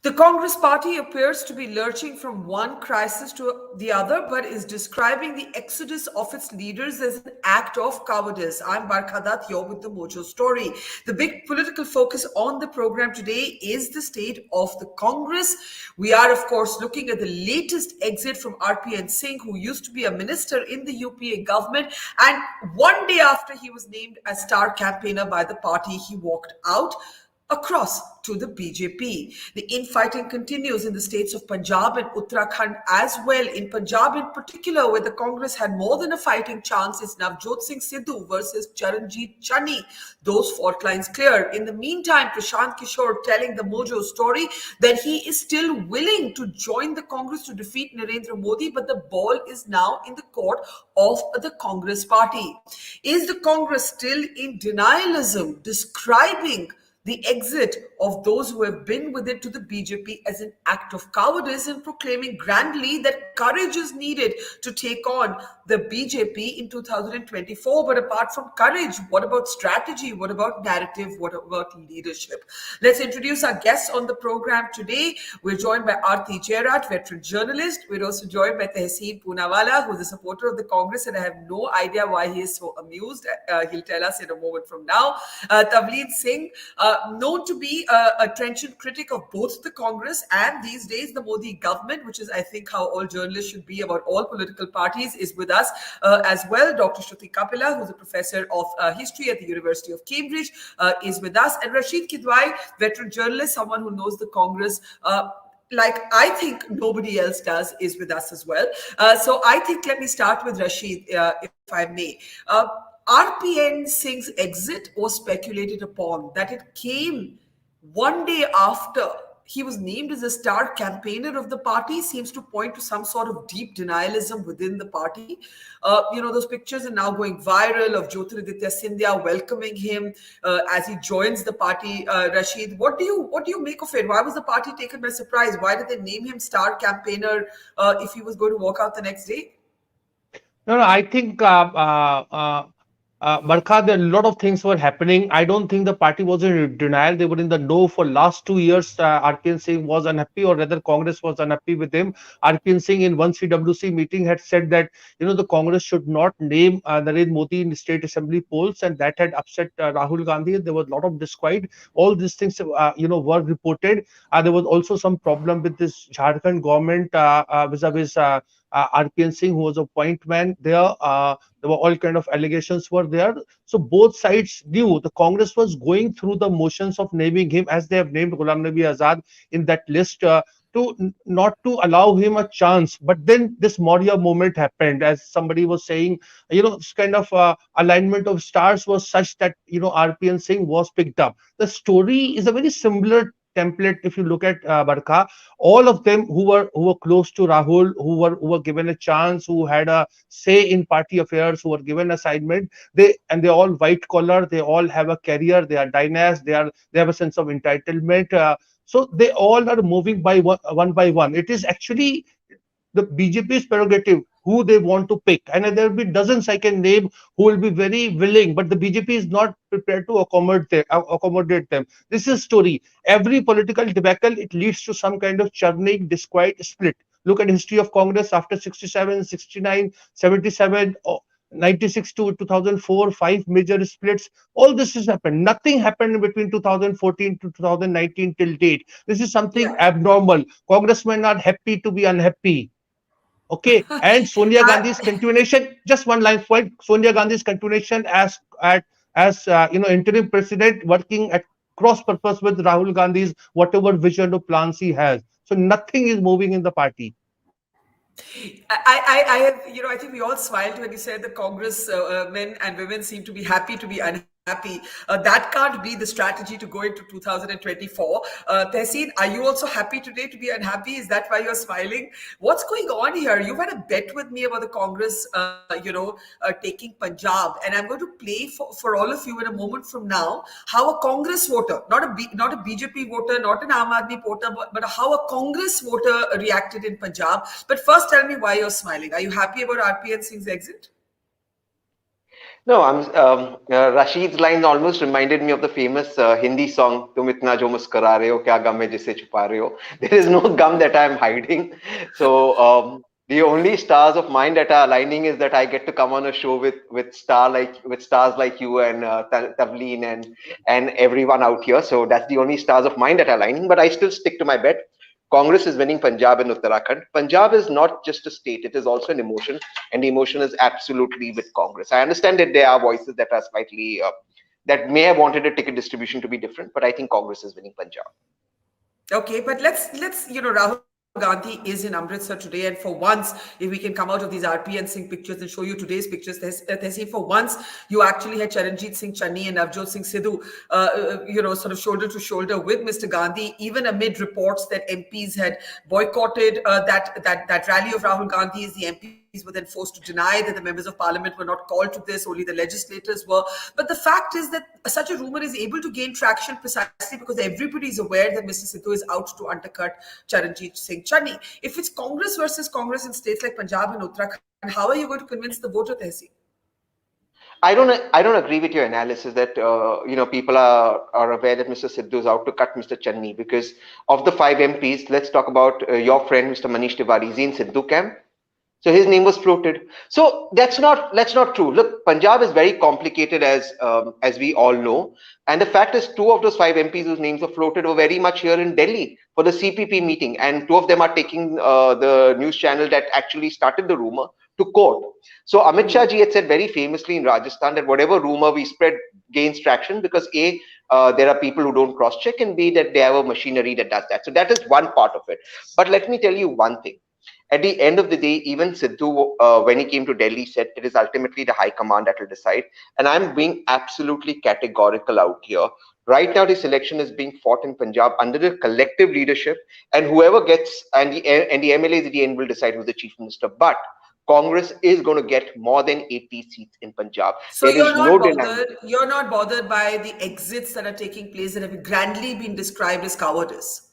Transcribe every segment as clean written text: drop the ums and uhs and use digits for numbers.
The Congress party appears to be lurching from one crisis to the other, but is describing the exodus of its leaders as an act of cowardice. I'm Barkha Dutt, you're with the Mojo Story. The big political focus on the program today is the state of the Congress. We are, of course, looking at the latest exit from RPN Singh, who used to be a minister in the UPA government. And one day after he was named as star campaigner by the party, he walked out across to the BJP. The infighting continues in the states of Punjab and Uttarakhand as well. In Punjab in particular, where the Congress had more than a fighting chance, is Navjot Singh Sidhu versus Charanjit Chani. Those fault lines clear. In the meantime, Prashant Kishor telling the Mojo Story that he is still willing to join the Congress to defeat Narendra Modi, but the ball is now in the court of the Congress party. Is the Congress still in denialism, describing the exit of those who have been with it to the BJP as an act of cowardice, and proclaiming grandly that courage is needed to take on the BJP in 2024? But apart from courage, what about strategy? What about narrative? What about leadership? Let's introduce our guests on the program today. We're joined by Arati, Jerath, veteran journalist. We're also joined by Tehseen, Poonawalla, who's a supporter of the Congress, and I have no idea why he is so amused. He'll tell us in a moment from now. Tavleen Singh, known to be a trenchant critic of both the Congress and these days the Modi government, which is, I think, how all journalists should be about all political parties, is with us as well. Dr. Shruti Kapila, who's a professor of history at the University of Cambridge, is with us. And Rasheed Kidwai, veteran journalist, someone who knows the Congress like I think nobody else does, is with us as well. So I think let me start with Rasheed, if I may. RPN Singh's exit was speculated upon that it came one day after he was named as a star campaigner of the party, seems to point to some sort of deep denialism within the party. Those pictures are now going viral of Jyotiraditya Scindia welcoming him as he joins the party. Rasheed, what do you make of it? Why was the party taken by surprise? Why did they name him star campaigner if he was going to walk out the next day? No, I think, Barkha, there a lot of things were happening. I don't think the party was in denial. They were in the know for last 2 years. RPN Singh was unhappy, or rather, Congress was unhappy with him. RPN Singh in one CWC meeting had said that the Congress should not name Narendra Modi in state assembly polls, and that had upset Rahul Gandhi. There was a lot of disquiet. All these things, were reported. There was also some problem with this Jharkhand government vis-a-vis. RPN Singh, who was a point man there. There were all kind of allegations were there. So both sides knew the Congress was going through the motions of naming him, as they have named Ghulam Nabi Azad in that list, not to allow him a chance. But then this Maurya moment happened, as somebody was saying. This kind of alignment of stars was such that RPN Singh was picked up. The story is a very similar template. If you look at Barkha, all of them who were close to Rahul, who were given a chance, who had a say in party affairs, who were given assignment, they're all white collar. They all have a career. They are dynasty. They have a sense of entitlement. So they all are moving one by one. It is actually the BJP's prerogative who they want to pick, and there will be dozens I can name who will be very willing, but the BJP is not prepared to accommodate them. This is story. Every political debacle, it leads to some kind of churning, disquiet, split. Look at history of Congress after 67, 69, 77. 96 to 2004, 5 major splits. All this has happened. Nothing happened between 2014 to 2019 till date. This is something Yeah. abnormal. Congressmen are happy to be unhappy. Okay, and Sonia Gandhi's continuation. Just one line point: Sonia Gandhi's continuation as interim president, working at cross purpose with Rahul Gandhi's whatever vision or plans he has. So nothing is moving in the party. I have, I think we all smiled when you said the Congress men and women seem to be happy to be unhappy. That can't be the strategy to go into 2024. Tehseen, are you also happy today to be unhappy? Is that why you're smiling? What's going on here? You've had a bet with me about the Congress, taking Punjab, and I'm going to play for all of you in a moment from now how a Congress voter, not a BJP voter, not an Aam Aadmi voter, but how a Congress voter reacted in Punjab. But first, tell me why you're smiling. Are you happy about RPN Singh's exit? No, Rasheed's line almost reminded me of the famous Hindi song "Tum itna jo muskara rahe ho, kya gum hai jise chupa rahe ho." There is no gum that I am hiding. So the only stars of mine that are aligning is that I get to come on a show with stars like you and Tavleen and everyone out here. So that's the only stars of mine that are aligning. But I still stick to my bet. Congress is winning Punjab and Uttarakhand. Punjab is not just a state; it is also an emotion, and the emotion is absolutely with Congress. I understand that there are voices that are slightly that may have wanted a ticket distribution to be different, but I think Congress is winning Punjab. Okay, but let's Rahul Gandhi is in Amritsar today, and for once, if we can come out of these RPN Singh pictures and show you today's pictures, Tehseen, for once you actually had Charanjit Singh Channi and Navjot Singh Sidhu, sort of shoulder to shoulder with Mr. Gandhi, even amid reports that MPs had boycotted that rally of Rahul Gandhi's. The MPs were then forced to deny that the members of parliament were not called to this, only the legislators were. But the fact is that such a rumor is able to gain traction precisely because everybody is aware that Mr. Sidhu is out to undercut Charanjit Singh Channi. If it's Congress versus Congress in states like Punjab and Uttarakhand, how are you going to convince the voter, Tehseen? I don't agree with your analysis that people are aware that Mr. Sidhu is out to cut Mr. Channi, because of the 5 MPs, let's talk about your friend Mr. Manish Tiwari. Is he in Sidhu camp? So his name was floated. So that's not true. Look, Punjab is very complicated, as we all know, and the fact is, 2 of those 5 MPs whose names were floated were very much here in Delhi for the CPP meeting, and 2 of them are taking the news channel that actually started the rumor to court. So Amit Shah ji had said very famously in Rajasthan that whatever rumor we spread gains traction because A, there are people who don't cross check, and B, that they have a machinery that does that. So that is one part of it. But let me tell you one thing. At the end of the day, even Sidhu, when he came to Delhi, said it is ultimately the high command that will decide. And I'm being absolutely categorical out here. Right now, this election is being fought in Punjab under the collective leadership, and whoever gets and the MLAs at the end will decide who's the chief minister. But Congress is going to get more than 80 seats in Punjab. So There is no denying. you're not bothered by the exits that are taking place that have grandly been described as cowardice.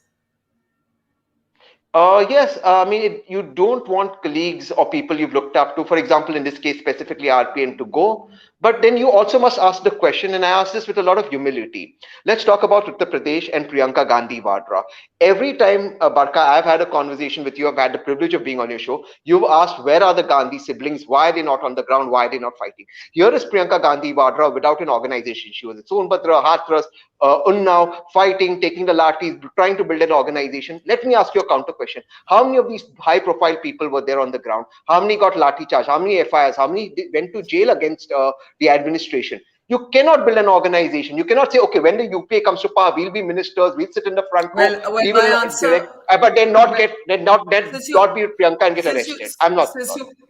Yes, I mean, you don't want colleagues or people you've looked up to, for example, in this case, specifically RPN, to go. But then you also must ask the question, and I ask this with a lot of humility. Let's talk about Uttar Pradesh and Priyanka Gandhi Vadra. Every time, Barkha, I've had a conversation with you, I've had the privilege of being on your show, you've asked, where are the Gandhi siblings? Why are they not on the ground? Why are they not fighting? Here is Priyanka Gandhi Vadra without an organization. She was at Sonbhadra, Hathras, Unnao, fighting, taking the lathis, trying to build an organization. Let me ask you a counter question. How many of these high profile people were there on the ground? How many got lathi charge? How many FIRs? How many went to jail against the administration? You cannot build an organization. You cannot say, okay, when the UPA comes to power, we'll be ministers, we'll sit in the front row, we will direct, but then not be with Priyanka and get arrested. I'm not.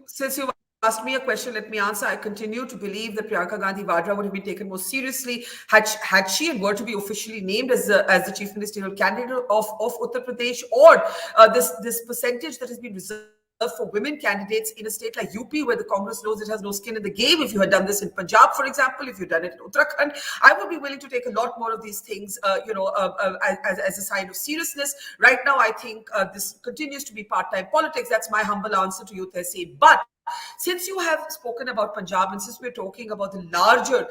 Since you asked me a question, let me answer. I continue to believe that Priyanka Gandhi Vadra would have been taken more seriously had she and were to be officially named as the chief ministerial candidate of Uttar Pradesh, or this percentage that has been reserved for women candidates in a state like UP, where the Congress knows it has no skin in the game. If you had done this in Punjab, for example, if you'd done it in Uttarakhand, I would be willing to take a lot more of these things, as a sign of seriousness. Right now, I think this continues to be part-time politics. That's my humble answer to you, Tehseen. But since you have spoken about Punjab, and since we're talking about the larger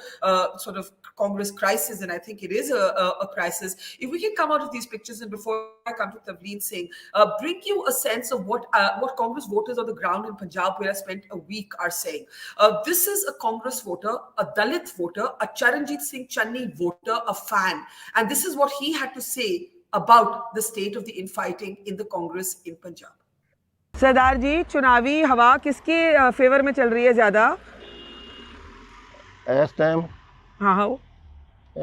sort of Congress crisis, and I think it is a crisis, if we can come out of these pictures, and before I come to Tavleen Singh, bring you a sense of what Congress voters on the ground in Punjab, where I spent a week, are saying. This is a Congress voter, a Dalit voter, a Charanjit Singh Channi voter, a fan. And this is what he had to say about the state of the infighting in the Congress in Punjab. सरदार जी, चुनावी हवा किसके favour में चल रही है ज्यादा इस time? हाँ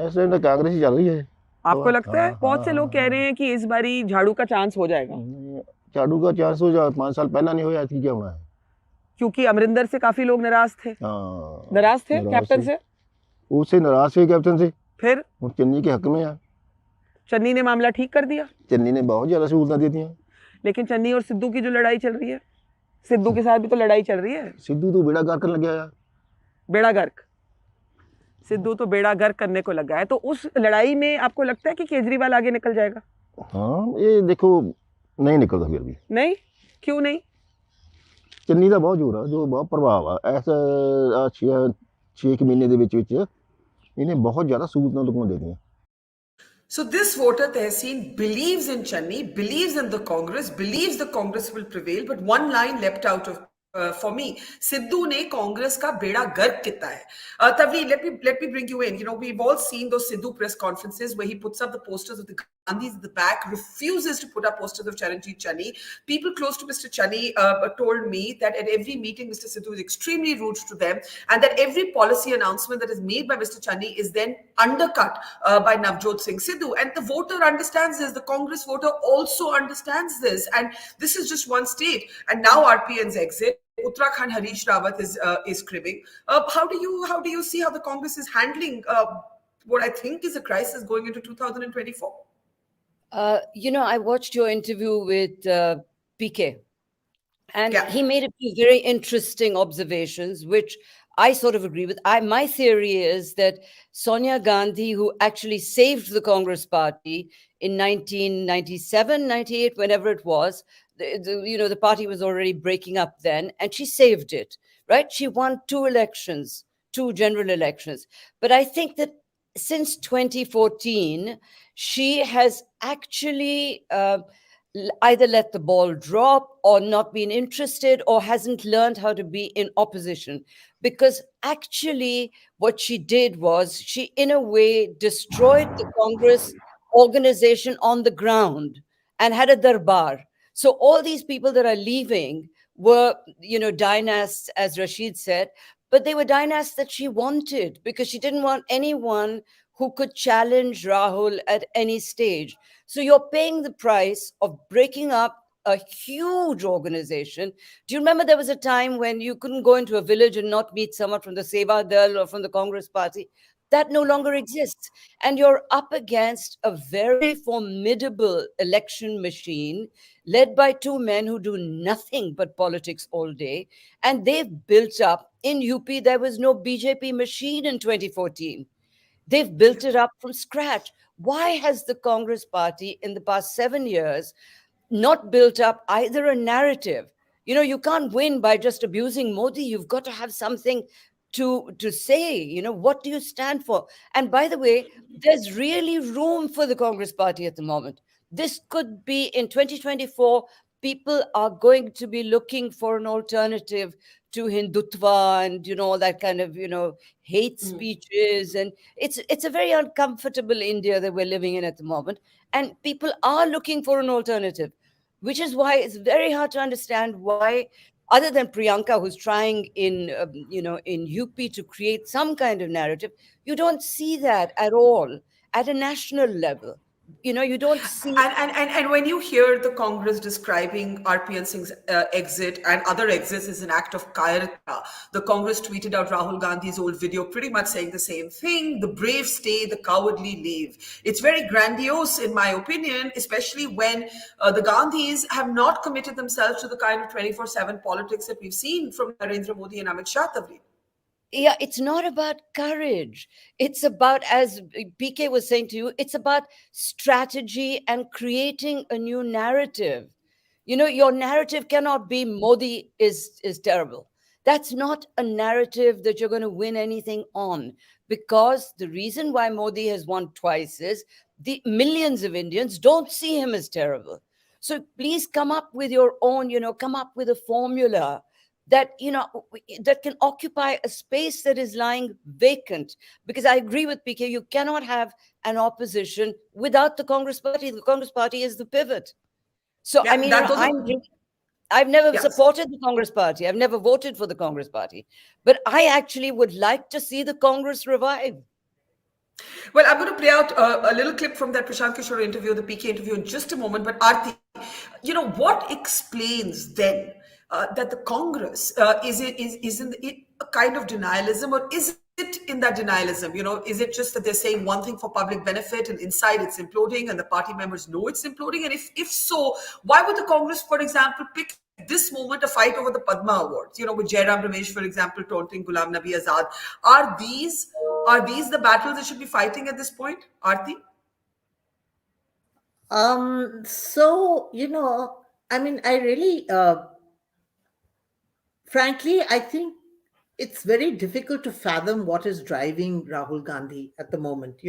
इस टाइम तो कांग्रेस ही चल रही है। आपको लगता है? बहुत से लोग कह रहे हैं कि इस बारी झाड़ू का चांस हो जाएगा। झाड़ू का चांस हो जाए, 5 साल पहला नहीं होया, थी क्या होना है? क्योंकि अमरिंदर से काफी लोग नाराज थे। नाराज थे कैप्टन से? उससे नाराज थे कैप्टन से। फिर चन्नी के हक में है। चन्नी ने मामला ठीक कर दिया। चन्नी ने बहुत ज्यादा सहूलतें दी थी। लेकिन चन्नी और सिद्धू की जो लड़ाई चल रही है, सिद्धू के साथ भी तो लड़ाई चल रही है। सिद्धू तो बेड़ा गर्क करने लग गया। बेड़ा गर्क? सिद्धू तो बेड़ा गर्क करने को लगा है। तो उस लड़ाई में आपको लगता है कि केजरीवाल आगे निकल जाएगा? हाँ, ये देखो नहीं निकलता फिर भी। नहीं? क्यों नहीं? चन्नी का बहुत जोर है, जो बहुत प्रभाव है। ऐसा 6 ਮਹੀਨੇ ਦੇ ਵਿੱਚ ਇਹਨੇ ਬਹੁਤ ਜ਼ਿਆਦਾ ਸਹੂਲਤਾਂ ਲੋਕਾਂ ਨੂੰ ਦੇ ਦਿੱਤੀਆਂ। So this voter, Tehseen, believes in Channi, believes in the Congress, believes the Congress will prevail. But one line leapt out of for me, Sidhu ne Congress ka beda gark kita hai. Tavleen, let me bring you in. You know, we've all seen those Sidhu press conferences where he puts up the posters of the Gandhis at the back, refuses to put up posters of Charanjit Channi. People close to Mr. Channi told me that at every meeting, Mr. Sidhu is extremely rude to them, and that every policy announcement that is made by Mr. Channi is then undercut by Navjot Singh Sidhu. And the voter understands this. The Congress voter also understands this. And this is just one state. And now RPN's exit. Uttarakhand Harish Rawat is cribbing. How do you see how the Congress is handling what I think is a crisis going into 2024? I watched your interview with PK, and Yeah. he made a few very interesting observations, which I sort of agree with. My theory is that Sonia Gandhi, who actually saved the Congress party in 1997, 98, whenever it was, the party was already breaking up then, and she saved it, right? She won two general elections. But I think that since 2014, she has actually either let the ball drop or not been interested or hasn't learned how to be in opposition. Because actually, what she did was she, in a way, destroyed the Congress organization on the ground and had a darbar. So all these people that are leaving were, dynasts, as Rasheed said, but they were dynasts that she wanted because she didn't want anyone who could challenge Rahul at any stage. So you're paying the price of breaking up a huge organization. Do you remember there was a time when you couldn't go into a village and not meet someone from the Seva Dal or from the Congress Party? That no longer exists. And you're up against a very formidable election machine led by two men who do nothing but politics all day. And they've built up in UP, there was no BJP machine in 2014. They've built it up from scratch. Why has the Congress party in the past 7 years not built up either a narrative? You can't win by just abusing Modi. You've got to have something to say. What do you stand for? And by the way, there's really room for the Congress party at the moment. This could be in 2024. People are going to be looking for an alternative to Hindutva and all that kind of hate speeches, and it's a very uncomfortable India that we're living in at the moment, and people are looking for an alternative, which is why it's very hard to understand why, other than Priyanka, who's trying in UP to create some kind of narrative, you don't see that at all at a national level. You don't see. And when you hear the Congress describing RPN Singh's exit and other exits as an act of kairta, the Congress tweeted out Rahul Gandhi's old video pretty much saying the same thing: the brave stay, the cowardly leave. It's very grandiose, in my opinion, especially when the Gandhis have not committed themselves to the kind of 24/7 politics that we've seen from Narendra Modi and Amit Shah. Tavleen. Yeah, it's not about courage. It's about, as PK was saying to you, it's about strategy and creating a new narrative. Your narrative cannot be Modi is terrible. That's not a narrative that you're going to win anything on, because the reason why Modi has won twice is the millions of Indians don't see him as terrible. So please come up with your own, come up with a formula that that can occupy a space that is lying vacant. Because I agree with PK, you cannot have an opposition without the Congress party. The Congress party is the pivot. So Yeah, I mean, those I've never Yes. supported the Congress party. I've never voted for the Congress party, but I actually would like to see the Congress revive. Well, I'm going to play out a little clip from that Prashant Kishor interview, the PK interview, in just a moment. But Arti, what explains then that the Congress is in a kind of denialism, or is it in that denialism? Is it just that they're saying one thing for public benefit and inside it's imploding and the party members know it's imploding? And if so, why would the Congress, for example, pick this moment a fight over the Padma Awards, with Jairam Ramesh, for example, taunting Ghulam Nabi Azad? Are these the battles they should be fighting at this point, Arti? So, I mean, I really, frankly, I think it's very difficult to fathom what is driving Rahul Gandhi at the moment.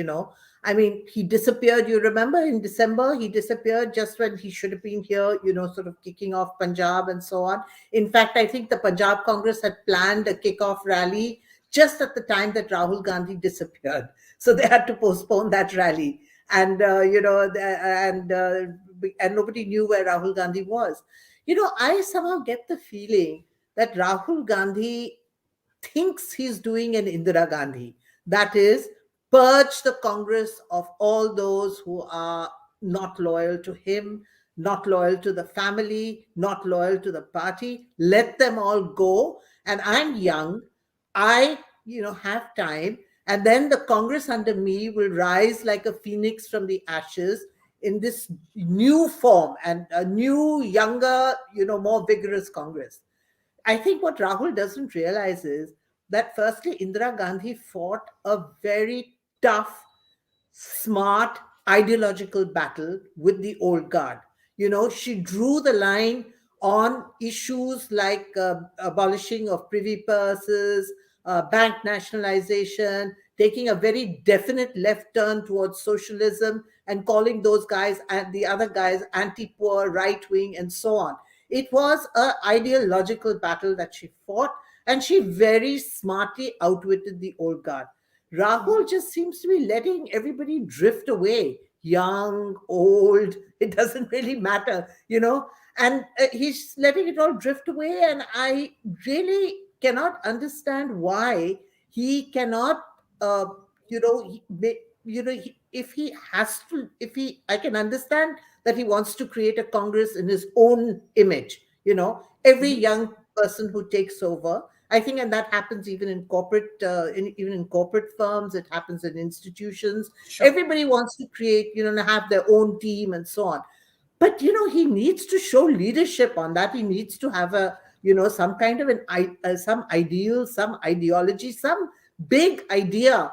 I mean, he disappeared. You remember in December, he disappeared just when he should have been here, sort of kicking off Punjab and so on. In fact, I think the Punjab Congress had planned a kickoff rally just at the time that Rahul Gandhi disappeared. So they had to postpone that rally. And, and nobody knew where Rahul Gandhi was. I somehow get the feeling that Rahul Gandhi thinks he's doing an Indira Gandhi. That is, purge the Congress of all those who are not loyal to him, not loyal to the family, not loyal to the party. Let them all go. And I'm young. I, have time. And then the Congress under me will rise like a phoenix from the ashes in this new form and a new, younger, more vigorous Congress. I think what Rahul doesn't realize is that firstly, Indira Gandhi fought a very tough, smart, ideological battle with the old guard. She drew the line on issues like abolishing of privy purses, bank nationalization, taking a very definite left turn towards socialism and calling those guys and the other guys anti-poor, right-wing, and so on. It was an ideological battle that she fought, and she very smartly outwitted the old guard. Rahul just seems to be letting everybody drift away, young, old, it doesn't really matter, and he's letting it all drift away. And I really cannot understand why he cannot, if he has to, I can understand that he wants to create a Congress in his own image, every young person who takes over. I think, and that happens even in corporate, even in corporate firms. It happens in institutions. Sure. Everybody wants to create, have their own team and so on. But he needs to show leadership on that. He needs to have some kind of some ideal, some ideology, some big idea,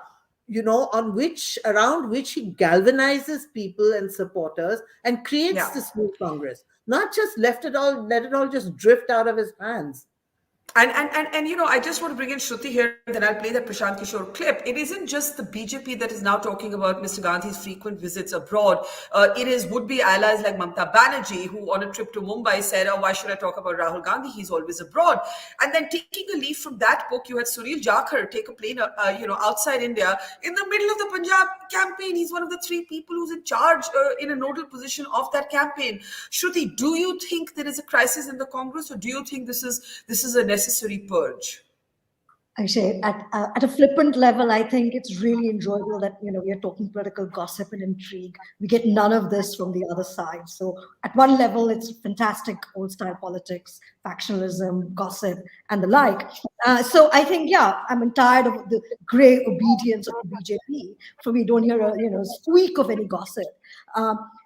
around which he galvanizes people and supporters and creates this new Congress. Not just let it all just drift out of his hands. And I just want to bring in Shruti here, and then I'll play that Prashant Kishor clip. It isn't just the BJP that is now talking about Mr. Gandhi's frequent visits abroad. It is would-be allies like Mamta Banerjee, who on a trip to Mumbai said, "Oh, why should I talk about Rahul Gandhi? He's always abroad." And then taking a leaf from that book, you had Sunil Jakhar take a plane, outside India in the middle of the Punjab campaign. He's one of the three people who's in charge in a nodal position of that campaign. Shruti, do you think there is a crisis in the Congress, or do you think this is a necessary purge? I say at a flippant level, I think it's really enjoyable that we are talking political gossip and intrigue. We get none of this from the other side. So at one level, it's fantastic old style politics, factionalism, gossip, and the like. So I think I'm tired of the grey obedience of the BJP. For me, don't hear a squeak of any gossip.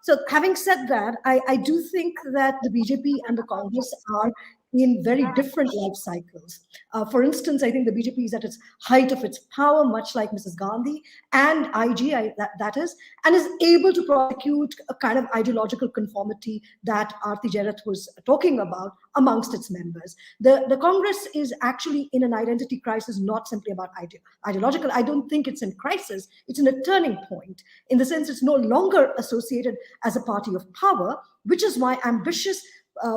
So having said that, I do think that the BJP and the Congress are in very different life cycles. For instance, I think the BJP is at its height of its power, much like Mrs. Gandhi and IG, that is, and is able to prosecute a kind of ideological conformity that Arati Jerath was talking about amongst its members. The Congress is actually in an identity crisis, not simply about ideological. I don't think it's in crisis. It's in a turning point, in the sense it's no longer associated as a party of power, which is why ambitious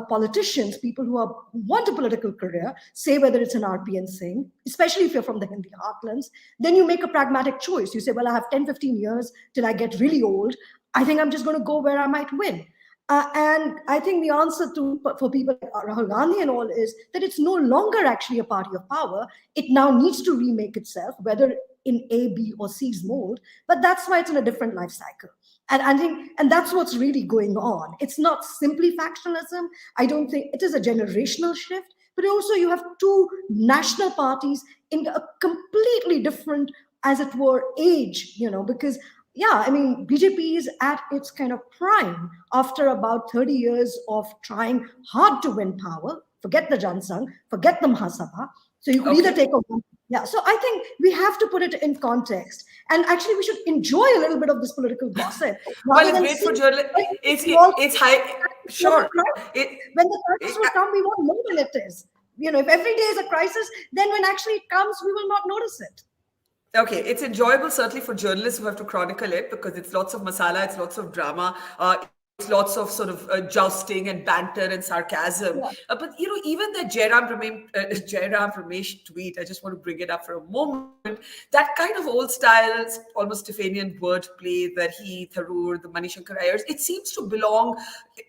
politicians, people who want a political career, say whether it's an RPN Singh, especially if you're from the Hindi heartlands, then you make a pragmatic choice. You say, well, I have 10, 15 years till I get really old. I think I'm just going to go where I might win. And I think the answer for people like Rahul Gandhi and all is that it's no longer actually a party of power. It now needs to remake itself, whether in A, B, or C's mold. But that's why it's in a different life cycle. And I think, and that's what's really going on. It's not simply factionalism. I don't think it is a generational shift, but also you have two national parties in a completely different, as it were, age, because BJP is at its kind of prime after about 30 years of trying hard to win power. Forget the Jansangh, forget the Mahasabha. So you could either take a one. Yeah, so I think we have to put it in context. And actually, we should enjoy a little bit of this political gossip. Well, it's great for journalists. It's high. Sure. When the crisis will come, we won't know when it is. if every day is a crisis, then when actually it comes, we will not notice it. Okay, it's enjoyable certainly for journalists who have to chronicle it because it's lots of masala, it's lots of drama, it's lots of sort of jousting and banter and sarcasm. Yeah. But even the Jairam Ramesh tweet, I just want to bring it up for a moment. That kind of old style, almost Stephanian wordplay that he, Tharoor, the Manishankar Ayers, it seems to belong,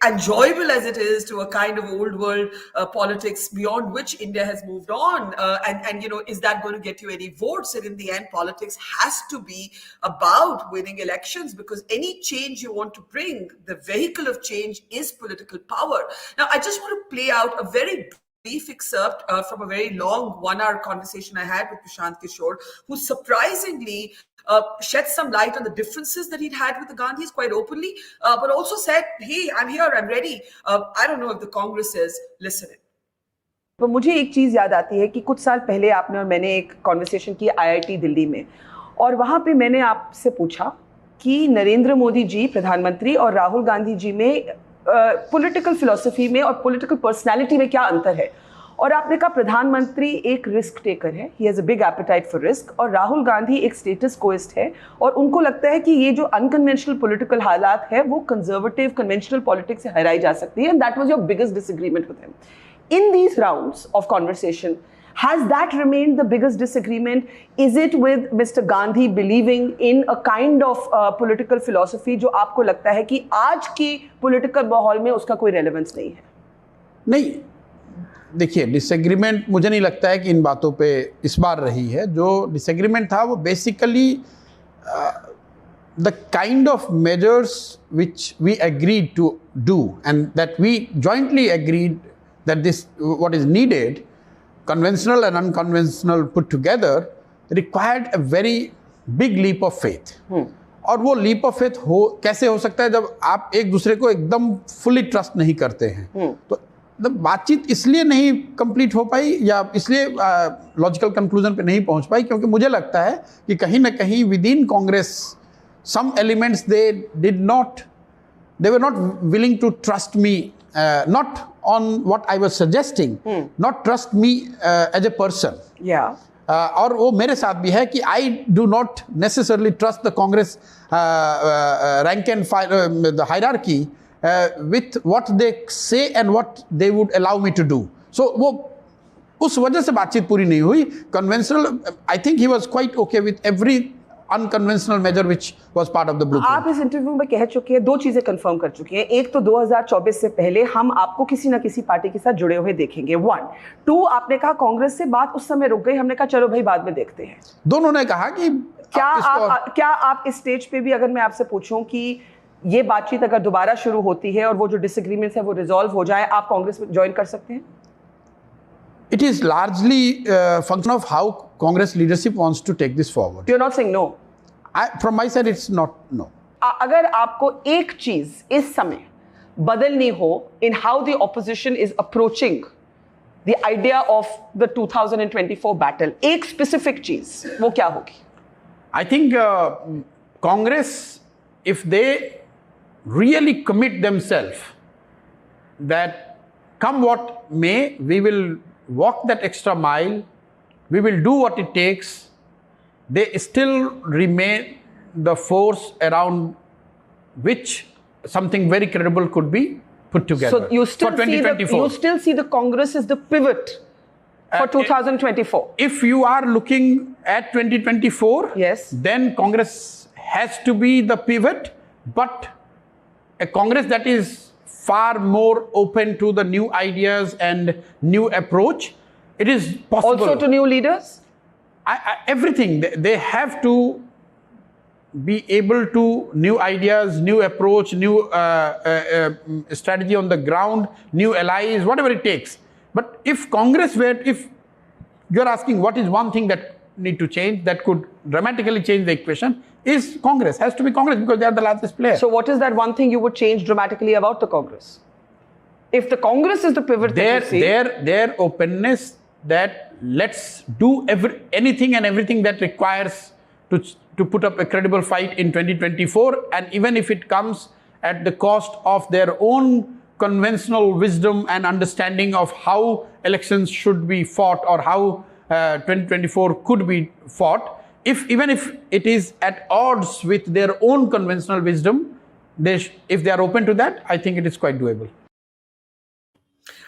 enjoyable as it is, to a kind of old world politics beyond which India has moved on. And is that going to get you any votes? And in the end, politics has to be about winning elections, because any change you want to bring, the vehicle of change is political power. Now, I just want to play out a very brief excerpt from a very long 1-hour conversation I had with Prashant Kishor, who surprisingly shed some light on the differences that he'd had with the Gandhis quite openly, but also said, hey, I'm here, I'm ready. I don't know if the Congress is listening. तो मुझे एक चीज़ याद आती है कि कुछ साल पहले आपने और मैंने एक कॉन्वर्सेशन की IIT दिल्ली में, और वहाँ पे मैंने आपसे पूछा कि नरेंद्र मोदी जी प्रधानमंत्री और राहुल गांधी जी में पॉलिटिकल फिलॉसफी में और पॉलिटिकल पर्सनालिटी में क्या अंतर है, और आपने कहा प्रधानमंत्री एक रिस्क टेकर है, he has a big apatite for risk, और राहुल गांधी एक स्टेटस कोइस्ट है और उनको लगता है कि ये जो अनकन्वेंशनल पॉलिटिकल हालात है वो कंजर्वेटिव कन्वेंशनल पॉलिटिक्स से हराई जा सकती है, and that was your biggest disagreement with him. In these rounds of conversation, has that remained the biggest disagreement? Is it with Mr. Gandhi believing in a kind of political philosophy जो आपको लगता है कि आज की political माहौल में उसका कोई relevance नहीं है? नहीं, देखिए, डिसएग्रीमेंट मुझे नहीं लगता है कि इन बातों पे इस बार रही है. जो डिसएग्रीमेंट था वो basically the kind of measures which we agreed to do and that we jointly agreed that this what is needed, conventional and unconventional put together, required a very big leap of faith. और वो leap of faith कैसे हो सकता है जब आप एक दूसरे को एकदम fully trust नहीं करते हैं. तो बातचीत इसलिए नहीं कंप्लीट हो पाई या इसलिए लॉजिकल कंक्लूजन पे नहीं पहुंच पाई क्योंकि मुझे लगता है कि कहीं ना कहीं with in Congress some elements they were not willing to trust me, not on what I was suggesting, not trust me as a person. Yeah. और वो मेरे साथ भी है कि I do not necessarily trust the Congress rank and file, the hierarchy with what they say and what they would allow me to do. So वो उस वजह से बातचीत पूरी नहीं हुई. Conventional, I think he was quite okay with every unconventional measure which was part of the blueprint. आप इस इंटरव्यू में कह चुके हैं, दो चीजें कंफर्म कर चुके हैं. एक तो 2024 से पहले हम आपको किसी ना किसी पार्टी के साथ जुड़े हुए देखेंगे. 1, 2, आपने कहा कांग्रेस से बात उस समय रुक गई, हमने कहा चलो भाई बाद में देखते हैं. दोनों ने कहा कि क्या आप इस स्टेज पे भी अगर मैं आपसे पूछूं कि ये बातचीत अगर दोबारा शुरू होती है और वो जो डिसएग्रीमेंट्स है वो रिजॉल्व हो जाए, आप कांग्रेस में ज्वाइन कर सकते हैं? It is largely a function of how Congress leadership wants to take this forward. You're not saying no? From my side, it's not no. अगर आपको एक चीज इस समय बदलनी हो in how the opposition is approaching the idea of the 2024 battle, एक specific चीज, वो क्या होगी? I think Congress, if they really commit themselves that come what may, we will walk that extra mile, we will do what it takes, they still remain the force around which something very credible could be put together. So you still, for 2024. you still see the Congress as the pivot for 2024? If you are looking at 2024, yes, then Congress has to be the pivot, but a Congress that is far more open to the new ideas and new approach. It is possible. Also to new leaders? Everything. They have to be able to new ideas, new approach, new strategy on the ground, new allies, whatever it takes. But if Congress were, if you're asking what is one thing that need to change, that could dramatically change the equation, is Congress. Has to be Congress because they are the largest player. So what is that one thing you would change dramatically about the Congress? If the Congress is the pivot that you see... Their openness that let's do anything and everything that requires to put up a credible fight in 2024, and even if it comes at the cost of their own conventional wisdom and understanding of how elections should be fought or how 2024 could be fought, even if it is at odds with their own conventional wisdom, if they are open to that, I think it is quite doable.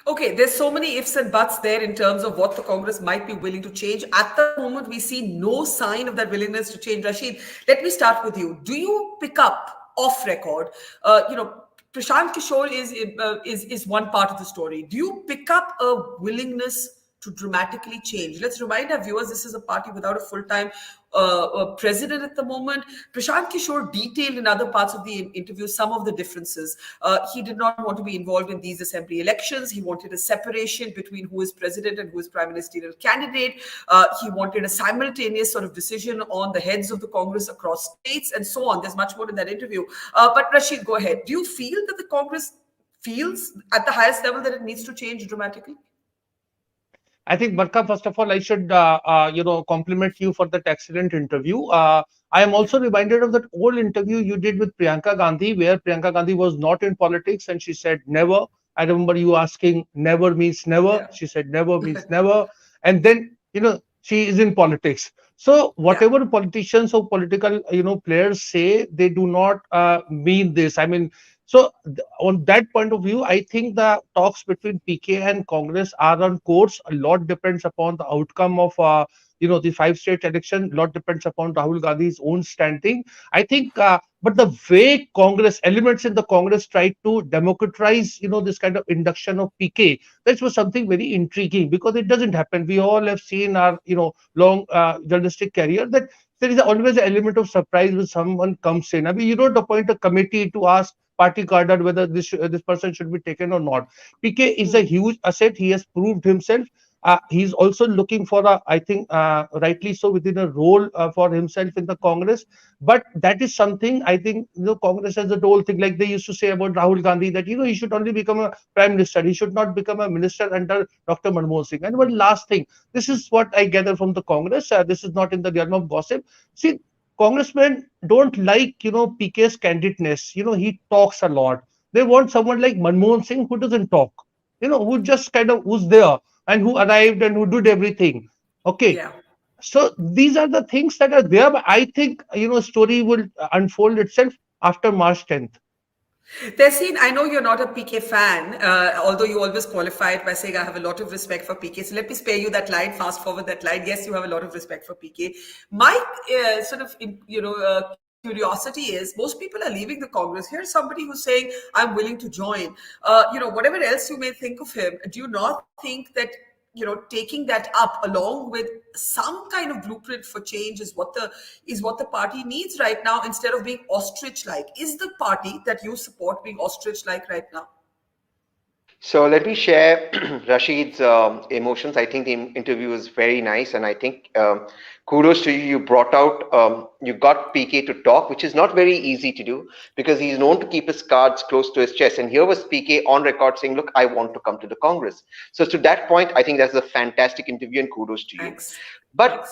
Okay, there's so many ifs and buts there in terms of what the Congress might be willing to change. At the moment, we see no sign of that willingness to change. Rasheed, let me start with you. Do you pick up off record? Prashant Kishor is one part of the story. Do you pick up a willingness to dramatically change? Let's remind our viewers, this is a party without a full-time president at the moment. Prashant Kishor detailed in other parts of the interview some of the differences. He did not want to be involved in these assembly elections. He wanted a separation between who is president and who is prime ministerial candidate. He wanted a simultaneous sort of decision on the heads of the Congress across states and so on. There's much more in that interview. But Rasheed, go ahead. Do you feel that the Congress feels at the highest level that it needs to change dramatically? I think, Barkha, first of all, I should, compliment you for that excellent interview. I am also reminded of that old interview you did with Priyanka Gandhi, where Priyanka Gandhi was not in politics and she said never. I remember you asking, never means never. Yeah. She said never means never. And then, she is in politics. So whatever politicians or political, players say, they do not mean this. I mean, so on that point of view, I think the talks between PK and Congress are on course. A lot depends upon the outcome of, the 5-state election. A lot depends upon Rahul Gandhi's own standing. I think, but the way elements in the Congress tried to democratize, this kind of induction of PK, that was something very intriguing because it doesn't happen. We all have seen our, long journalistic career that there is always an element of surprise when someone comes in. I mean, you don't appoint a committee to ask party cadre whether this person should be taken or not. PK is a huge asset. He has proved himself. He's also looking for I think, rightly so, within a role for himself in the Congress. But that is something I think, Congress has the whole thing like they used to say about Rahul Gandhi that, he should only become a prime minister. He should not become a minister under Dr. Manmohan Singh. And one last thing, this is what I gather from the Congress. This is not in the realm of gossip. See, congressmen don't like, PK's candidness. He talks a lot. They want someone like Manmohan Singh who doesn't talk, who just kind of who's there and who arrived and who did everything. Okay. Yeah. So these are the things that are there. But I think, story will unfold itself after March 10th. Tehseen, I know you're not a PK fan, although you always qualify it by saying I have a lot of respect for PK. So let me spare you that line, fast forward that line. Yes, you have a lot of respect for PK. My curiosity is most people are leaving the Congress. Here's somebody who's saying, I'm willing to join. Whatever else you may think of him, do you not think that taking that up along with some kind of blueprint for change is what the party needs right now instead of being ostrich-like? Is the party that you support being ostrich-like right now? So let me share Rasheed's emotions. I think the interview was very nice, and I think kudos to you. You brought out, you got PK to talk, which is not very easy to do because he's known to keep his cards close to his chest. And here was PK on record saying, look, I want to come to the Congress. So to that point, I think that's a fantastic interview and kudos to you. Thanks. But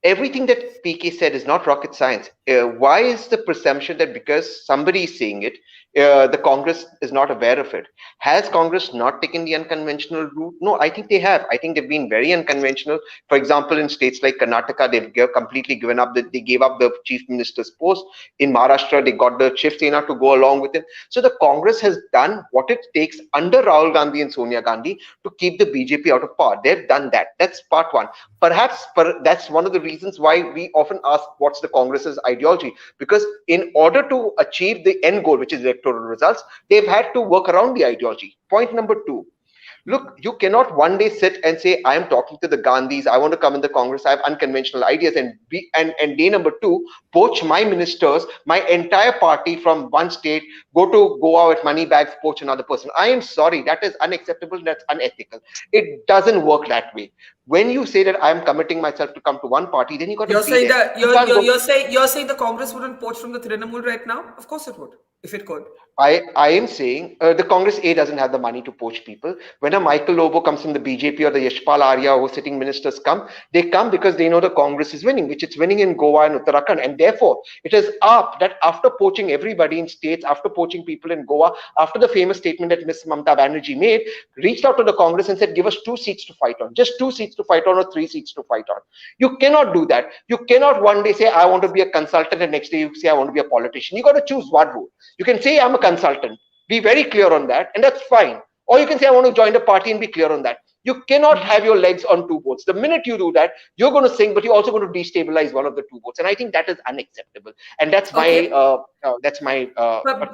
everything that PK said is not rocket science. Why is the presumption that because somebody is saying it, the Congress is not aware of it? Has Congress not taken the unconventional route? No, I think they have. I think they've been very unconventional. For example, in states like Karnataka, they've completely given up. They gave up the chief minister's post. In Maharashtra, they got the Shiv Sena to go along with it. So the Congress has done what it takes under Rahul Gandhi and Sonia Gandhi to keep the BJP out of power. They've done that. That's part one. Perhaps that's one of the reasons why we often ask what's the Congress's ideology, because in order to achieve the end goal, which is electoral results, they've had to work around the ideology. Point number two. Look, you cannot one day sit and say, I am talking to the Gandhis, I want to come in the Congress, I have unconventional ideas, and day number two, poach my ministers, my entire party from one state, go to Goa with money bags, poach another person. I am sorry, that is unacceptable, that's unethical. It doesn't work that way. When you say that I am committing myself to come to one party, then you got to you're saying that you're saying the Congress wouldn't poach from the Trinamool right now? Of course it would. if it could? I am saying the Congress A doesn't have the money to poach people. When a Michael Lobo comes from the BJP or the Yashpal Arya or sitting ministers come, they come because they know the Congress is winning, which it's winning in Goa and Uttarakhand. And therefore, it is up that after poaching everybody in states, after poaching people in Goa, after the famous statement that Ms. Mamta Banerjee made, reached out to the Congress and said, give us 2 seats to fight on, just 2 seats to fight on or 3 seats to fight on. You cannot do that. You cannot one day say, I want to be a consultant, and next day you say, I want to be a politician. You got to choose one rule. You can say, I'm a consultant, be very clear on that, and that's fine. Or you can say, I want to join the party and be clear on that. You cannot have your legs on 2 boats. The minute you do that, you're going to sink, but you're also going to destabilize one of the 2 boats. And I think that is unacceptable. And that's my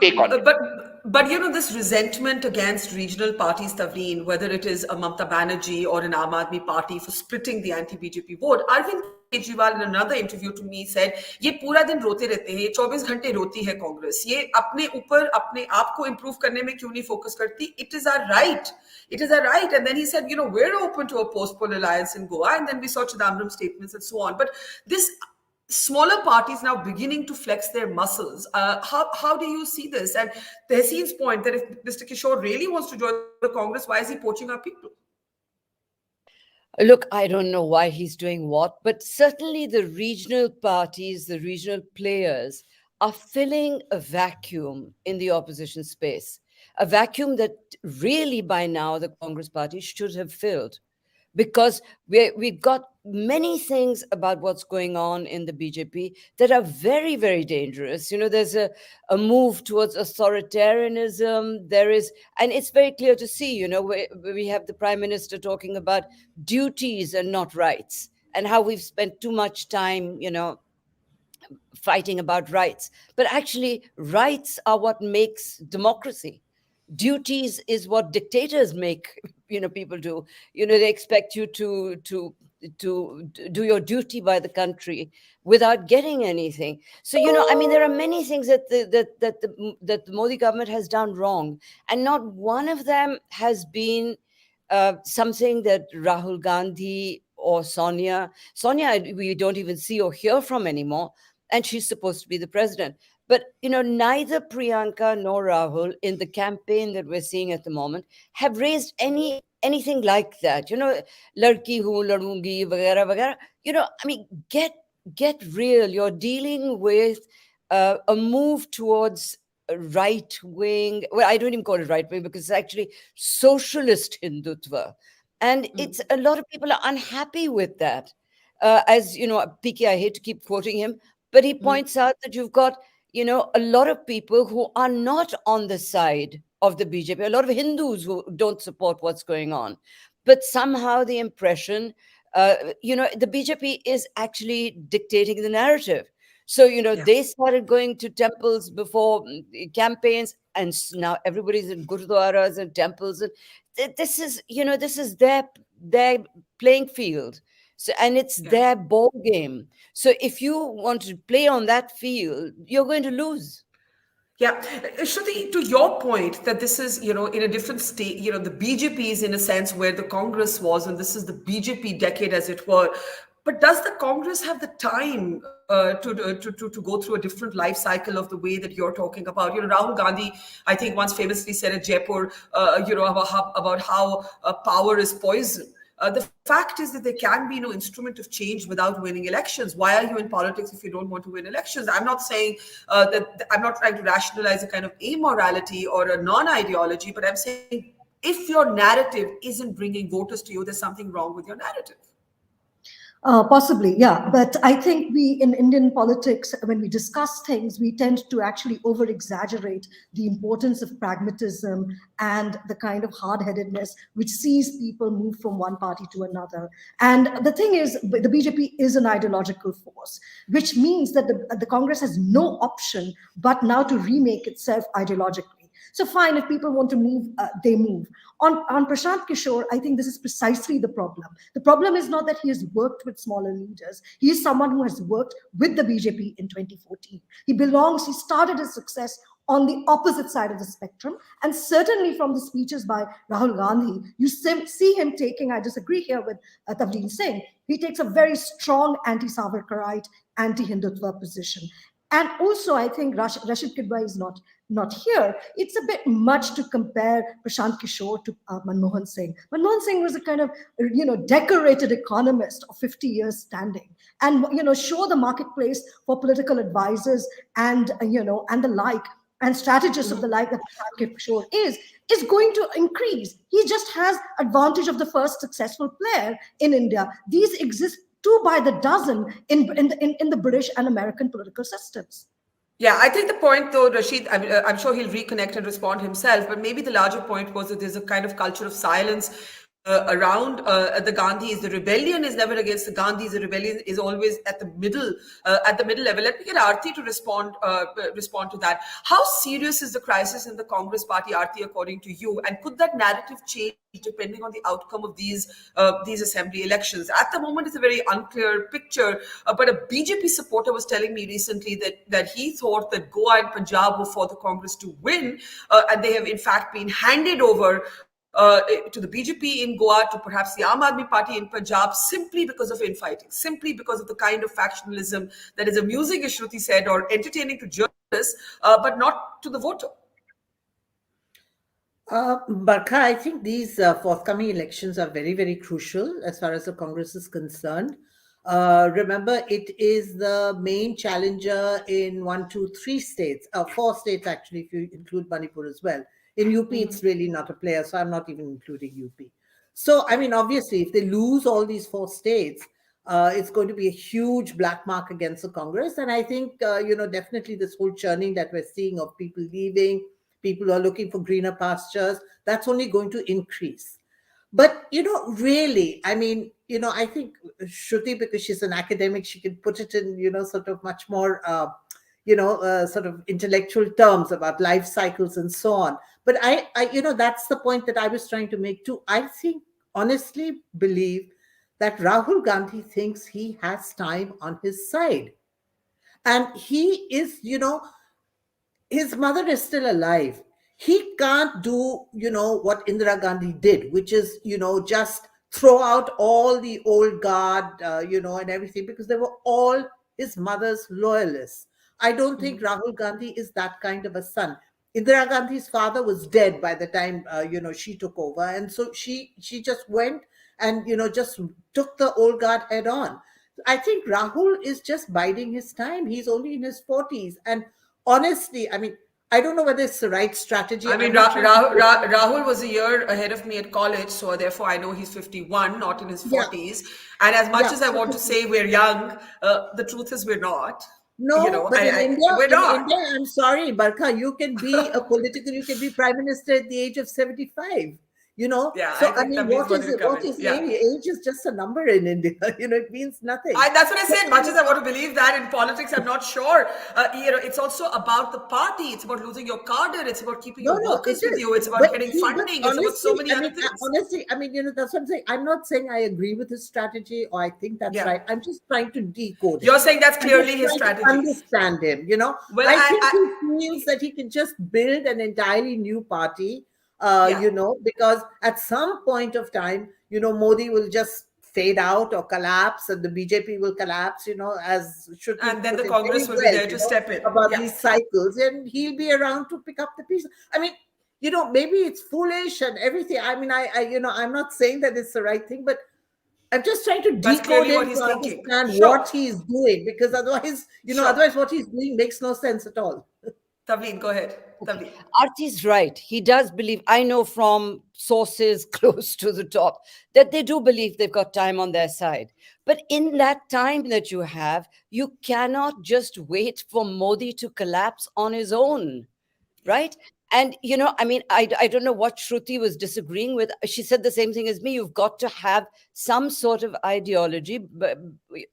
take on it. But this resentment against regional parties, Tavleen, whether it is a Mamta Banerjee or an Aam Aadmi party for splitting the anti-BJP vote, Arvind Kejriwal in another interview to me said, ये पूरा दिन रोते रहते हैं, ये 24 घंटे रोती है कांग्रेस, ये अपने ऊपर अपने आप को improve करने में क्यों नहीं focus करती? It is our right. It is our right. And then he said, we're open to a post-poll alliance in Goa. And then we saw Chidambaram statements and so on. But this smaller parties now beginning to flex their muscles. How do you see this? And Tehseen's point that if Mr. Kishor really wants to join the Congress, why is he poaching our people? Look, I don't know why he's doing what, but certainly the regional parties, the regional players are filling a vacuum in the opposition space, a vacuum that really by now the Congress party should have filled, because we've got many things about what's going on in the BJP that are very, very dangerous. There's a move towards authoritarianism. There is, and it's very clear to see, we have the Prime Minister talking about duties and not rights, and how we've spent too much time, fighting about rights. But actually, rights are what makes democracy. Duties is what dictators make people do. They expect you to do your duty by the country without getting anything. So there are many things that the Modi government has done wrong, and not one of them has been something that Rahul Gandhi or Sonia we don't even see or hear from anymore, and she's supposed to be the president. But, neither Priyanka nor Rahul in the campaign that we're seeing at the moment have raised anything like that. Ladki hu, ladungi, vagara, vagara. Get real. You're dealing with a move towards right wing. Well, I don't even call it right wing because it's actually socialist Hindutva. And it's a lot of people are unhappy with that. As, PK, I hate to keep quoting him, but he points out that you've got a lot of people who are not on the side of the BJP, a lot of Hindus who don't support what's going on. But somehow the impression, the BJP is actually dictating the narrative. So, they started going to temples before campaigns, and now everybody's in gurudwaras and temples. And this is their playing field. So, and it's their ball game. So if you want to play on that field, you're going to lose. Yeah. Shruti, to your point that this is, in a different state, the BJP is in a sense where the Congress was, and this is the BJP decade, as it were. But does the Congress have the time to go through a different life cycle of the way that you're talking about? Rahul Gandhi, I think, once famously said at Jaipur, about how power is poison. The fact is that there can be no instrument of change without winning elections. Why are you in politics if you don't want to win elections? I'm not saying that I'm not trying to rationalize a kind of amorality or a non-ideology, but I'm saying if your narrative isn't bringing voters to you, there's something wrong with your narrative. Possibly, yeah. But I think we, in Indian politics, when we discuss things, we tend to actually over-exaggerate the importance of pragmatism and the kind of hard-headedness which sees people move from one party to another. And the thing is, the BJP is an ideological force, which means that the Congress has no option but now to remake itself ideologically. So fine, if people want to move, they move. On Prashant Kishor, I think this is precisely the problem. The problem is not that he has worked with smaller leaders. He is someone who has worked with the BJP in 2014. He started his success on the opposite side of the spectrum. And certainly from the speeches by Rahul Gandhi, you see him taking, I disagree here with Tavleen Singh, he takes a very strong anti-Savarkarite, anti-Hindutva position. And also, I think Rasheed Kidwai is not not here. It's a bit much to compare Prashant Kishor to Manmohan Singh. Manmohan Singh was a kind of, decorated economist of 50 years standing, and show the marketplace for political advisors and and the like, and strategists of the like that Prashant Kishor is going to increase. He just has advantage of the first successful player in India. These exist two by the dozen in the British and American political systems. Yeah, I think the point though, Rasheed, I'm sure he'll reconnect and respond himself, but maybe the larger point was that there's a kind of culture of silence around the Gandhis. The rebellion is never against the Gandhis. The rebellion is always at the middle level. Let me get Arati to respond to that. How serious is the crisis in the Congress party, Arati, according to you? And could that narrative change depending on the outcome of these assembly elections? At the moment, it's a very unclear picture. But a BJP supporter was telling me recently that he thought that Goa and Punjab were for the Congress to win, and they have in fact been handed over to the BJP in Goa, to perhaps the Aam Aadmi Party in Punjab, simply because of infighting, simply because of the kind of factionalism that is amusing, as Shruti said, or entertaining to journalists, but not to the voter. Barkha, I think these forthcoming elections are very, very crucial as far as the Congress is concerned. Remember, it is the main challenger in 1, 2, 3 states, 4 states actually, if you include Manipur as well. In UP, it's really not a player, so I'm not even including UP. So, I mean, obviously, if they lose all these 4 states, it's going to be a huge black mark against the Congress. And I think, definitely this whole churning that we're seeing of people leaving, people who are looking for greener pastures, that's only going to increase. But, really, I mean, I think Shruti, because she's an academic, she can put it in, sort of much more, sort of intellectual terms about life cycles and so on. But I, that's the point that I was trying to make too. I think, honestly believe that Rahul Gandhi thinks he has time on his side. And he is, his mother is still alive. He can't do, what Indira Gandhi did, which is, just throw out all the old guard, and everything, because they were all his mother's loyalists. I don't think Rahul Gandhi is that kind of a son. Indira Gandhi's father was dead by the time, she took over. And so she just went and, just took the old guard head on. I think Rahul is just biding his time. He's only in his 40s. And honestly, I mean, I don't know whether it's the right strategy. I mean, Rahul was a year ahead of me at college, so therefore I know he's 51, not in his 40s. And as much as I want to say we're young, the truth is we're not. No, but in India, I'm sorry, Barkha, you can be prime minister at the age of 75. Yeah, so I mean, what is age? Age is just a number in India. It means nothing. That's what I said. Much as I want to believe that, in politics, I'm not sure. It's also about the party. It's about losing your cadre. It's about keeping your workers with you. It's about getting funding. It's about so many other things. Honestly, I mean, that's what I'm saying. I'm not saying I agree with his strategy or I think that's right. I'm just trying to decode it. You're saying that's clearly his strategy. Understand him. Well, I think he feels that he can just build an entirely new party. Because at some point of time, Modi will just fade out or collapse and the BJP will collapse, as should. And then the Congress will be there to step in. About these cycles, and he'll be around to pick up the pieces. I mean, maybe it's foolish and everything. I mean, I'm not saying that it's the right thing, but I'm just trying to decode it to understand what he's doing, because otherwise, otherwise what he's doing makes no sense at all. Tavleen, go ahead. Tavleen. Arti's right. He does believe, I know from sources close to the top, that they do believe they've got time on their side. But in that time that you have, you cannot just wait for Modi to collapse on his own, right? And, I mean, I don't know what Shruti was disagreeing with. She said the same thing as me. You've got to have some sort of ideology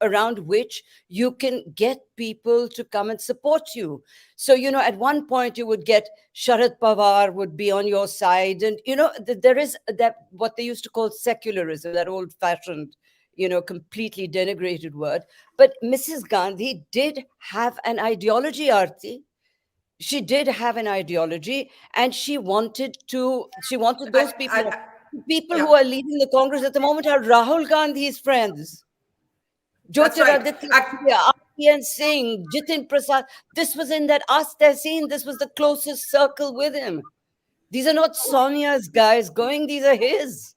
around which you can get people to come and support you. So, at one point you would get Sharad Pawar would be on your side. And, there is that what they used to call secularism, that old fashioned, completely denigrated word. But Mrs. Gandhi did have an ideology, Arti. She did have an ideology, and she wanted those people who are leading the Congress at the moment are Rahul Gandhi's friends. Jyotiraditya Scindia RPN Singh, Jitin Prasada. This was in that Tehseen. This was the closest circle with him. These are not Sonia's guys going, these are his.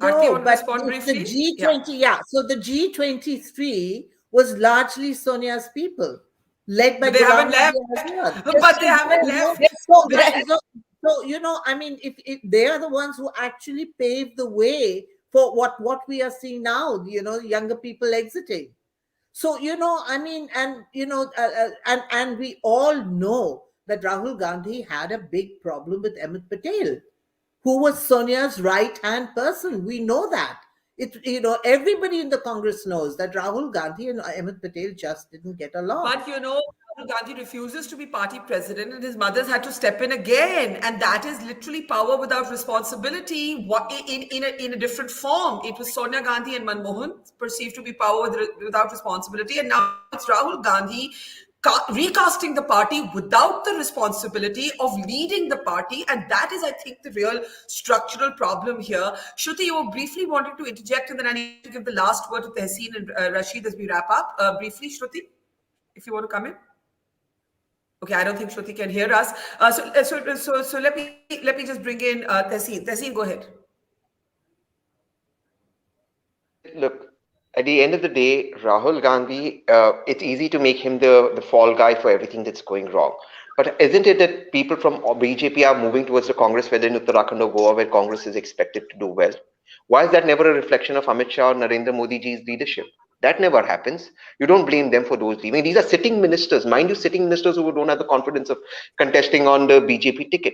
Arti, you No, want to but respond the briefly? G20, yeah. So the G23 was largely Sonia's people, led by But they haven't Ghulam left. Nabi Azad. But they haven't You know, left. so I mean, if they are the ones who actually paved the way for what we are seeing now, younger people exiting. So I mean, and and we all know that Rahul Gandhi had a big problem with Amit Patel, who was Sonia's right hand person. We know that. Everybody in the Congress knows that Rahul Gandhi and Ahmed Patel just didn't get along. But Rahul Gandhi refuses to be party president, and his mother's had to step in again. And that is literally power without responsibility in a different form. It was Sonia Gandhi and Manmohan perceived to be power without responsibility. And now it's Rahul Gandhi recasting the party without the responsibility of leading the party. And that is, I think, the real structural problem here. Shruti, you were briefly wanted to interject, and then I need to give the last word to Tehseen and Rasheed as we wrap up. Briefly, Shruti, if you want to come in. Okay, I don't think Shruti can hear us. So let me just bring in Tehseen. Tehseen, go ahead. Look, at the end of the day, Rahul Gandhi, it's easy to make him the fall guy for everything that's going wrong. But isn't it that people from BJP are moving towards the Congress, whether in Uttarakhand or Goa, where Congress is expected to do well? Why is that never a reflection of Amit Shah or Narendra Modi ji's leadership? That never happens. You don't blame them for those leaving. These are sitting ministers, mind you, sitting ministers who don't have the confidence of contesting on the BJP ticket.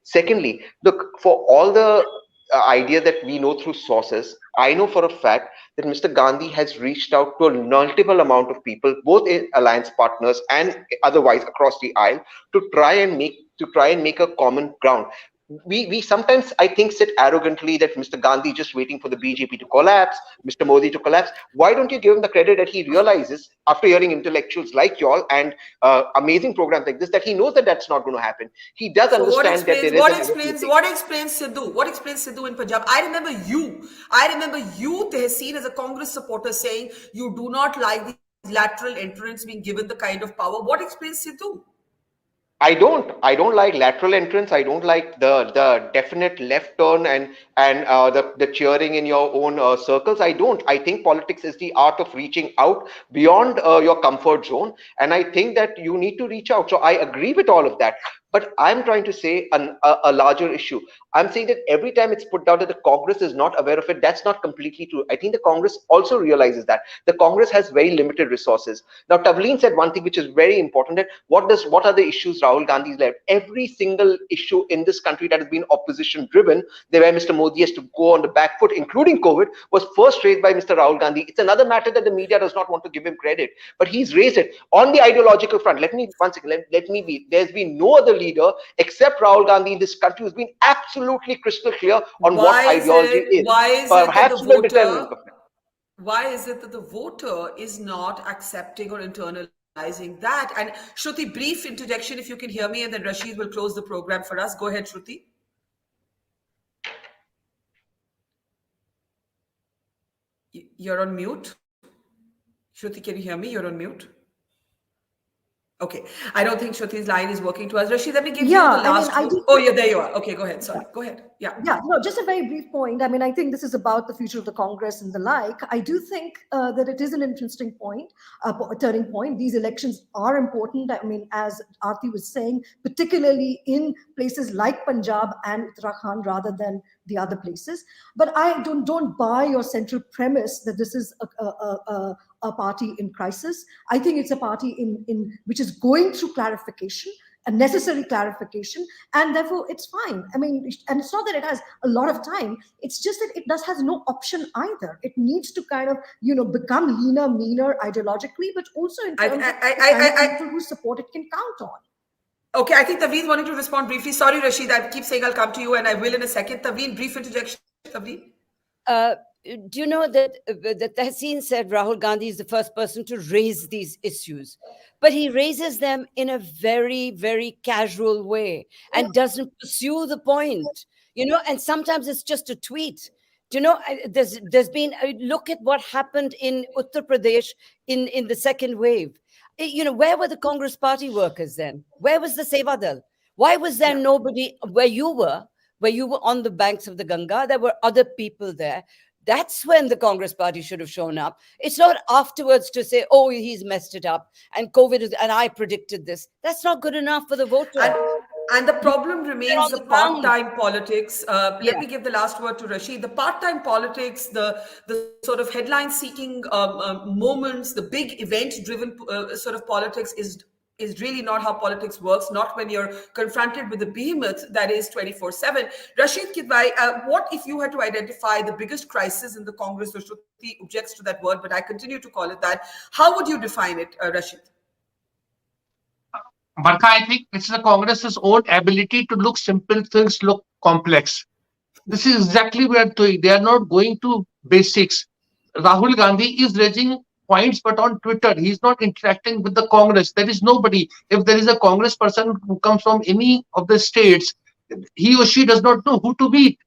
Secondly, look, for all the idea that we know through sources, I know for a fact that Mr. Gandhi has reached out to a multiple amount of people, both in alliance partners and otherwise across the aisle, to try and make a common ground. We sometimes, I think, sit arrogantly that Mr. Gandhi is just waiting for the BJP to collapse, Mr. Modi to collapse. Why don't you give him the credit that he realizes, after hearing intellectuals like y'all and amazing programs like this, that he knows that that's not going to happen. He does understand that there is what explains Sidhu? What explains Sidhu in Punjab? I remember you, Tehseen, as a Congress supporter, saying you do not like these lateral entrants being given the kind of power. What explains Sidhu? I don't like lateral entrance. I don't like the definite left turn and the cheering in your own circles. I think politics is the art of reaching out beyond your comfort zone, and I think that you need to reach out. So I agree with all of that. But I'm trying to say a larger issue. I'm saying that every time it's put down that the Congress is not aware of it, that's not completely true. I think the Congress also realizes that. The Congress has very limited resources. Now, Tavleen said one thing which is very important, that what are the issues Rahul Gandhi's left? Every single issue in this country that has been opposition driven, where Mr. Modi has to go on the back foot, including COVID, was first raised by Mr. Rahul Gandhi. It's another matter that the media does not want to give him credit, but he's raised it. On the ideological front, let me be, there's been no other leader except Rahul Gandhi in this country who's been absolutely crystal clear on what ideology is. Why is it that the voter is not accepting or internalizing that? And Shruti, brief interjection if you can hear me, and then Rasheed will close the program for us. Go ahead, Shruti. You're on mute. Shruti, can you hear me? You're on mute. Okay, I don't think Shruti's line is working to us. Rasheed, let me give you the last. Oh, yeah, there you are. Okay, go ahead. Sorry, go ahead. Yeah, no, just a very brief point. I mean, I think this is about the future of the Congress and the like. I do think that it is an interesting point, a turning point. These elections are important. I mean, as Arati was saying, particularly in places like Punjab and Uttarakhand rather than the other places. But I don't buy your central premise that this is a party in crisis. I think it's a party in which is going through clarification, a necessary clarification, and therefore it's fine. I mean, and it's not that it has a lot of time, it's just that it has no option either. It needs to kind of, become leaner, meaner ideologically, but also in terms of people whose support it can count on. Okay, I think Tavleen wanted to respond briefly. Sorry, Rasheed, I keep saying I'll come to you, and I will in a second. Tavleen, brief interjection. Tavleen? Do you know that Tehseen said Rahul Gandhi is the first person to raise these issues, but he raises them in a very, very casual way and doesn't pursue the point, and sometimes it's just a tweet. Do you know, there's been, look at what happened in Uttar Pradesh in the second wave. You know, where were the Congress party workers then? Where was the Seva Dal? Why was there nobody where you were on the banks of the Ganga? There were other people there. That's when the Congress party should have shown up. It's not afterwards to say, oh, he's messed it up and COVID is, and I predicted this. That's not good enough for the voter. And the problem remains the part-time politics. Let me give the last word to Rasheed. The part-time politics, the sort of headline-seeking moments, the big event-driven sort of politics is really not how politics works, not when you're confronted with the behemoth that is 24/7. Rasheed, Kidwai, what if you had to identify the biggest crisis in the Congress? So Shruti objects to that word, but I continue to call it that. How would you define it, Rasheed? Barkha, I think it's the Congress's own ability to look simple things look complex. This is exactly what they're doing. They are not going to basics. Rahul Gandhi is raising points, but on Twitter, he's not interacting with the Congress. There is nobody. If there is a Congress person who comes from any of the states, he or she does not know who to meet.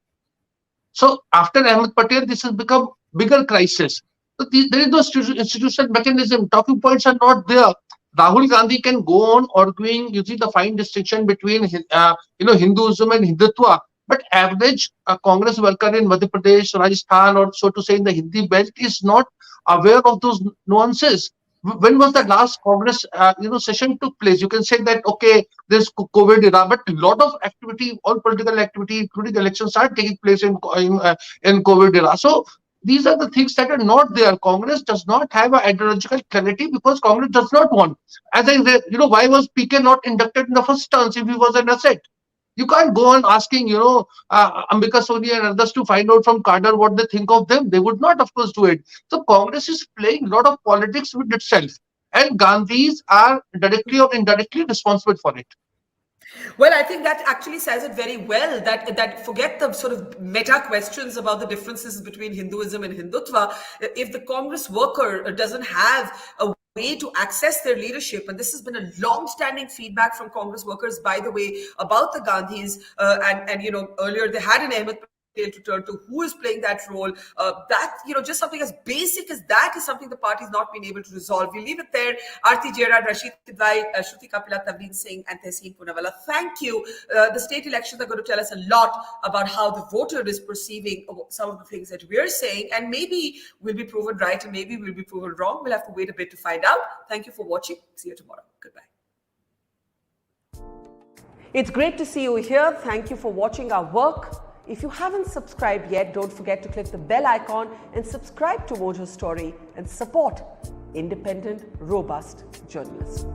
So after Ahmed Patel, this has become bigger crisis. So there is no institutional mechanism. Talking points are not there. Rahul Gandhi can go on arguing using the fine distinction between Hinduism and Hindutva, but average Congress worker in Madhya Pradesh, Rajasthan, or so to say in the Hindi belt is not aware of those nuances. When was the last Congress session took place? You can say that okay, there's COVID era, but a lot of activity, all political activity, including elections, are taking place in COVID era. So these are the things that are not there. Congress does not have an ideological clarity because Congress does not want. As I said, why was PK not inducted in the first terms if he was an asset? You can't go on asking, Ambika Soni and others to find out from cadre what they think of them. They would not, of course, do it. So Congress is playing a lot of politics with itself. And Gandhis are directly or indirectly responsible for it. Well, I think that actually says it very well, that forget the sort of meta questions about the differences between Hinduism and Hindutva. If the Congress worker doesn't have a way to access their leadership, and this has been a long-standing feedback from Congress workers, by the way, about the Gandhis, and earlier they had an Ahmed to turn to, who is playing that role. Just something as basic as that is something the party's not been able to resolve. We leave it there. Arati, Jerath, Rasheed, Kidwai, Shruti, Kapila, Tavleen Singh, and Tehseen, Poonawalla. Thank you. The state elections are going to tell us a lot about how the voter is perceiving some of the things that we're saying, and maybe we'll be proven right and maybe we'll be proven wrong. We'll have to wait a bit to find out. Thank you for watching. See you tomorrow. Goodbye. It's great to see you here. Thank you for watching our work. If you haven't subscribed yet, don't forget to click the bell icon and subscribe to Mojo Story and support independent, robust journalism.